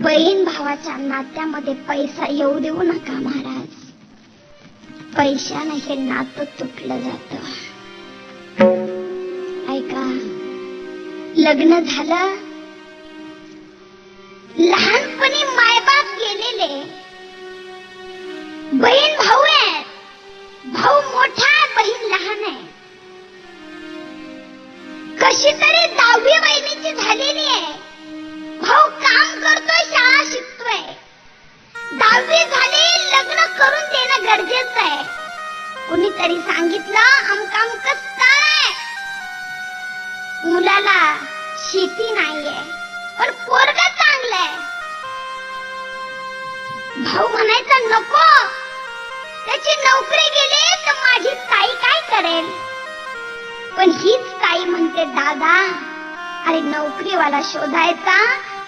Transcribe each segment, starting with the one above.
बहीण भावाच्या नात्यामध्ये पैसा येऊ देऊ नका महाराज. पैशाने हे नातं तुटलं जातं. ऐका, लग्न झालं, लहानपणी मायबाप गेलेले, बहीण भाऊ आहे, भाऊ मोठा आहे, बहीण लहान आहे. कशी तरी 10वी वहिनीची झालेली आहे. भाऊ काम करतोय, शाळा शिकतोय. 10वी झाली, लग्न करून देणं गरजेचं आहे. कुणीतरी सांगितलं अमकामकं स्थळ आहे, मुलाला शेती नाहीये पण पोरगा चांगलंय. भाऊ म्हणायचा नको, त्याची नोकरी गेली तर माझी ताई काय करेल. पण हीच ताई म्हणते दादा, अरे नोकरीवाला शोधायचा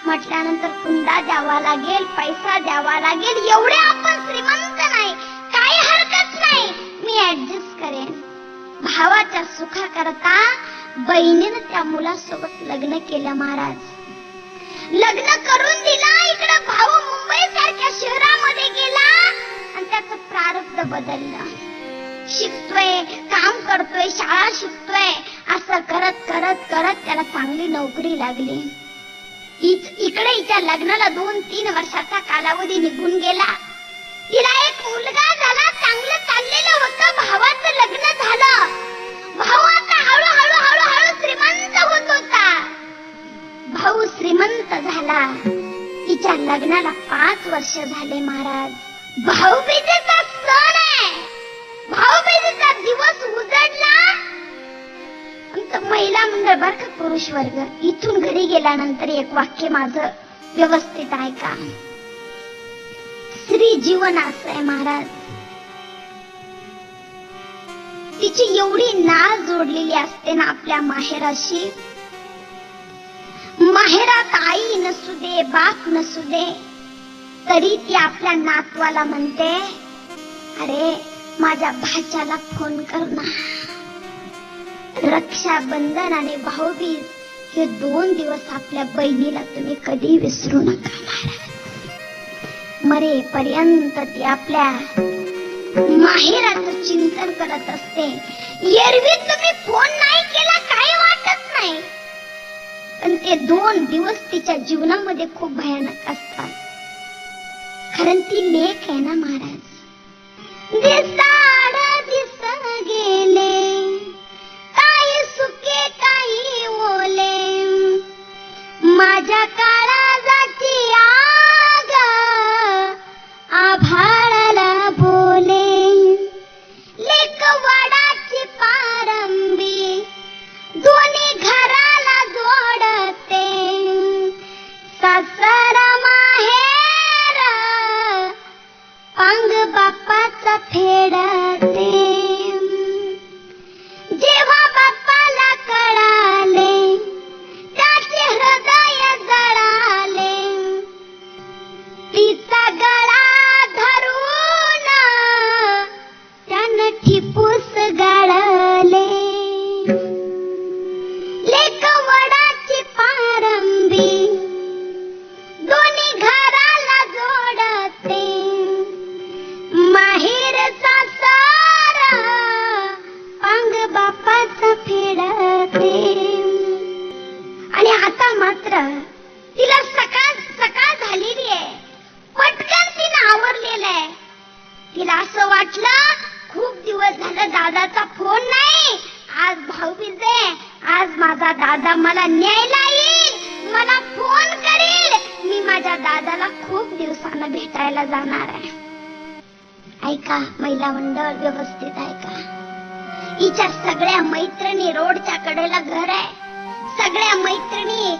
म्हटल्यानंतर हुंडा द्यावा लागेल, पैसा द्यावा लागेल. एवढे आपण श्रीमंत नाही, काही हरकत नाही, मी ऍडजस्ट करेन. भावाच्या सुखाकरता बहिणीने त्या मुलासोबत लग्न केलं महाराज. लग्न करून दिला. इकडे भाऊ मुंबई सारख्या शहरामध्ये गेला आणि त्याचं प्रारब्ध बदललं. शिकतोय, काम करतोय, शाळा शिकतोय. असं करत करत करत त्याला चांगली नोकरी लागली. इकडे हिच्या लग्नाला 2-3 वर्षाचा कालावधी निघून गेला. तिला एक मुलगा झाला, चांगलं चाललेलं होतं. भावाचं लग्न झालं. भाऊ आता हळूहळू हळूहळू श्रीमंत होत होता. भाऊ श्रीमंत झाला. तिच्या लग्नाला 5 वर्ष झाले महाराज. भाऊबीजेचा सण आहे. भाऊबीजेचा दिवस उजडला. आमचं महिला मंडळ बर का, पुरुष वर्ग, इथून घरी गेल्यानंतर एक वाक्य माझं व्यवस्थित ऐका. स्त्री जीवन असं आहे महाराज. तिची एवढी नाळ जोडलेली असते ना आपल्या माहेराशी. माहेरात आई नसू दे, बाप नसू दे, तरी ती आपल्या नातवाला म्हणते, अरे माझ्या भाच्याला फोन कर ना. रक्षाबंधन आणि भाऊबीज हे 2 दिवस आपल्या बहिणीला तुम्ही कधी विसरू नका महाराज. मरेपर्यंत ती आपल्या माहेराचं चिंतन करत असते. एरवी तुम्ही फोन नाही केला काही वाटत नाही, पण ते 2 दिवस तिच्या जीवनामध्ये खूप भयानक असतात. कारण ती लेक आहे ना महाराज. दिसाड दिसन गेले, काही सुके काही ओले, माझ्या काळजाची आग आभाळाला बोले. लेक वडाची पारंबी दोन्ही घराला जोडते, सासर माहेर पांग बापाचा फेडते. जेव्हा बापाला कळाले त्याचे हृदय जळाले, तिचा गळा धरून त्यानं ठिपूस गाळले. लेक वडाची पारंबी दोन्ही घराला जोडते, माहेर सासर पांग बापाचं फेडते. आणि आता मात्र तिला सकाळ झालेली आहे. पटकन तिनं आवरलेलं आहे. तिला असं वाटलं खूप दिवस झालं दादाचा फोन नाही, आज भाऊबीज आहे, आज माझा दादा मला न्यायला येईल, मला फोन करेल, मी माझ्या दादाला खूप दिवसानं भेटायला जाणार आहे. ऐका महिला मंडळ, व्यवस्थित ऐका. हिच्या सगळ्या मैत्रिणी रोडच्या कडेला घर आहे. सगळ्या मैत्रिणी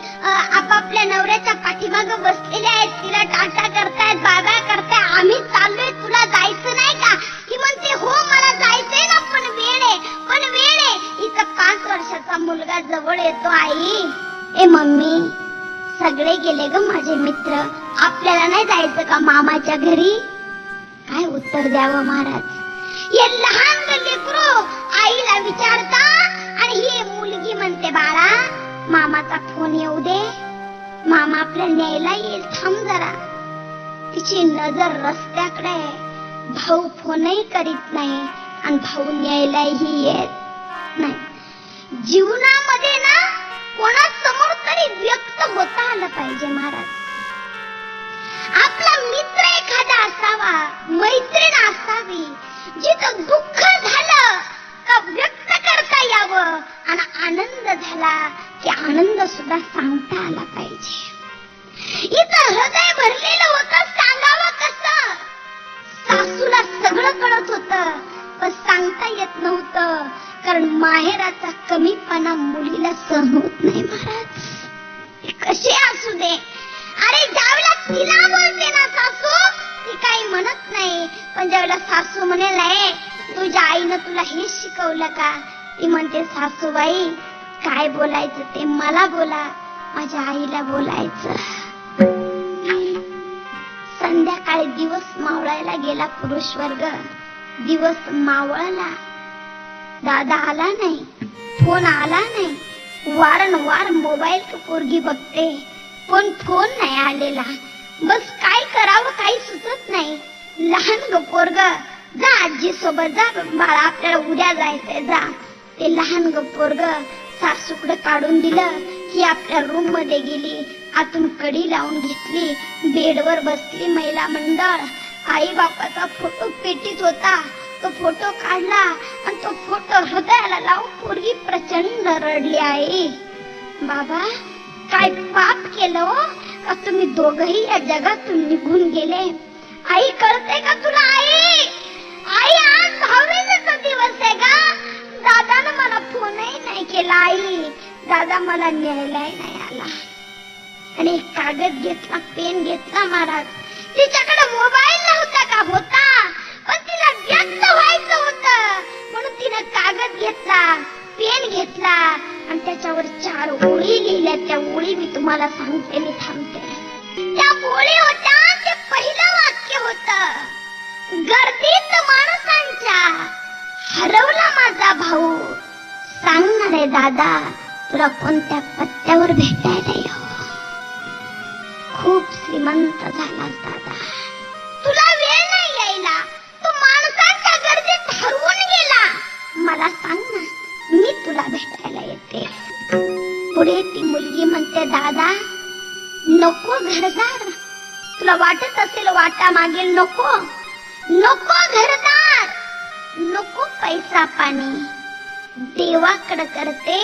आपापल्या नवऱ्याच्या पाठीमागे बसलेल्या आहेत. तिला टाटा करतायत, बाबा करतायत, आम्ही चाललोय, तुला जायचं नाही का? ही म्हणते हो मला जायचंय ना, पण वेळ आहे, पण वेळ आहे. हिचा 5 वर्षाचा मुलगा जवळ येतो. आई, ए मम्मी, सगळे गेले ग माझे मित्र, आपल्याला नाही जायचं का मामाच्या घरी? काय उत्तर द्यावं महाराज? हे लहान लेकरू आईला विचारता आणि ही मुलगी म्हणते बाळा मामाचा फोन येऊ दे, मामा आपल्याला न्यायला येईल, थांब जरा. तिची नजर रस्त्याकडे. भाऊ फोनही करीत नाही आणि भाऊ न्यायलाही येत नाही. जीवनामध्ये ना कोणासमोर तरी व्यक्त होता आलं पाहिजे महाराज. आपला मित्र एखादा असावा, मैत्रीण असावी, जिथं दुःख झालं का व्यक्त करता यावं आणि आनंद झाला की आनंद सुद्धा सांगता आला पाहिजे. इथं हृदय भरलेलं होतं, सांगावं कसं? सासूला सगळं कळत होतं पण सांगता येत नव्हतं, कारण माहेराचा कमीपणा मुलीला सहन होत नाही महाराज. कसे असू दे, अरे ज्यावेळेला तिला बोलते ना सासू, ती काही म्हणत नाही, पण ज्यावेळेला सासू म्हणेल तुझ्या आईनं तुला हे शिकवलं का, ती म्हणते सासूबाई काय बोलायचं ते मला बोला, माझ्या आईला बोलायचं. संध्याकाळी दिवस मावळायला गेला पुरुष वर्ग. दिवस मावळला, दादा आला नाही, फोन आला नाही. वारंवार मोबाईल पोरगी बघते पण फोन नाही आलेला. बस काय करावं काही सुचत नाही. लहान ग पोरग, जा आजी सोबत जा बाळा, आपल्याला उद्या जायचंय जा. ते लहान ग पोरग सासूकडे काढून दिलं की आपल्या रूम मध्ये गेली, आतून कडी लावून घेतली, बेडवर बसली. महिला मंडळ आई बापाचा फोटो पेटीत होता, तो फोटो काढला आणि तो फोटो हृदयाला लावून पोरगी प्रचंड रडली. आई बाबा काय पाप केलं हो का तुम्ही दोघही या जगातून निघून गेले? आई कळते का तुला? आई आई आज 10वीचा दिवस आहे का? दादानं मला फोनही नाही केला. आई दादा मला न्यायलाही नाही आला. आणि एक कागद घेतला, पेन घेतला महाराज. तिच्याकडे मोबाईल नव्हता का? होता, पण तिला व्यक्त व्हायचं होतं म्हणून तिने कागद घेतला, पेन घेतला आणि त्याच्यावर 4 ओळी लिहिल्या. त्या ओळी मी तुम्हाला सांगते, मी थांबते. त्या ओळी होत्या, ते पहिलं वाक्य होतं, गर्दीत माणसांच्या हरवला माझा भाऊ, सांगणार आहे दादा तुला कोणत्या पत्त्यावर भेटायला येऊ. खूप श्रीमंत झालास दादा, तुला वेळ नाही यायला, तू माणसांच्या गर्दीत हरवून गेला. मला सांग ना, मी तुला भेटायला येते. पुढे ती मुलगी म्हणते, दादा नको घरदार, तुला वाटत असेल वाटा मागेल, नको नको घरदार, नको पैसा पाणी, देवाकडे करते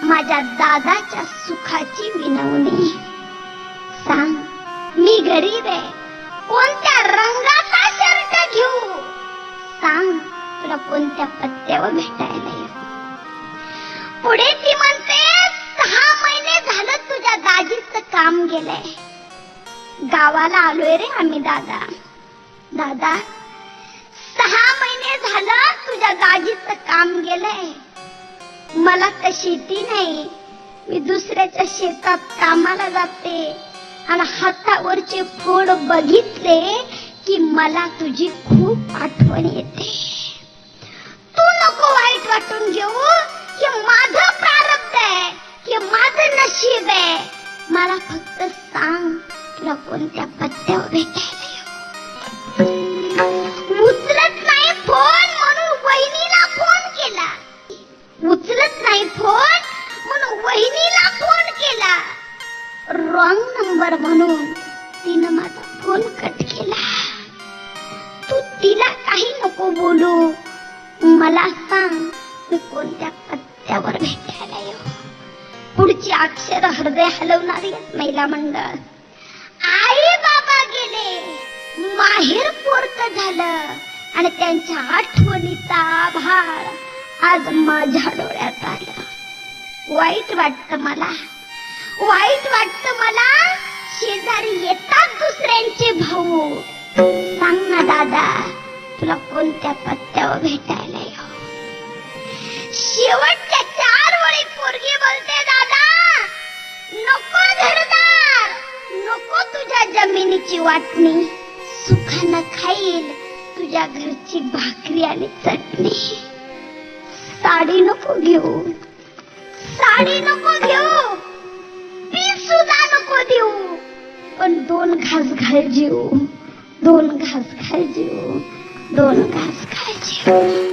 माझ्या दादाच्या सुखाची विनवणी. सांग मी गरीब आहे, कोणत्या रंगाचा शर्ट घेऊ, सांग तुला कोणत्या पत्त्यावर भेटायला येऊ. पुढे ती म्हणते, 6 महिने झालं तुझ्या दाजीचं काम गेलंय, गावाला आलोय रे आम्ही दादा. दादा 6 महिने झालं तुझ्या दाजीचं काम गेलंय, मला तर शेती नाही, मी दुसऱ्याच्या शेतात कामाला जाते आणि हातावरचे फोड बघितले की मला तुझी खूप आठवण येते. तू नको वाईट वाटून घेऊ, की माझं प्रारब्ध आहे, की माझं नशीब आहे. मला फक्त सांग तुला कोणत्या पत्त्यावर भेटायला येऊ. उचलत नाही फोन म्हणून वहिनीला फोन केला, उचलत नाही फोन म्हणून वहिनीला फोन केला. रॉंग नंबर म्हणून तिनं माझा फोन कट केला. तू तिला काही नको बोलू, मला सांग मी कोणत्या पत्त्यावर भेटायला येऊ. पुढची अक्षर हृदय हलवणारी महिला मंडळ. आई बाबा गेले, माहेर पोरत झालं आणि त्यांच्या आठवणीचा आभाळ आज माझ्या डोळ्यात आलं. वाईट वाटतं मला, वाईट वाटतं मला. शेजारी येतात दुसऱ्यांचे भाऊ. सांग ना दादा तुला कोणत्या पत्त्यावर भेटायला येऊ. शेवटच्या 4 ओळी पोरगी बोलते, दादा नको घरदार, नको तुझ्या जमिनीची वाटणी, सुखानं खाईल तुझ्या घरची भाकरी आणि चटणी. साडी नको घेऊ, साडी नको घेऊ, पीस सुद्धा नको देऊ, पण 2 घास घाल जीव. दोन घास खायचे, दोन घास खायचे.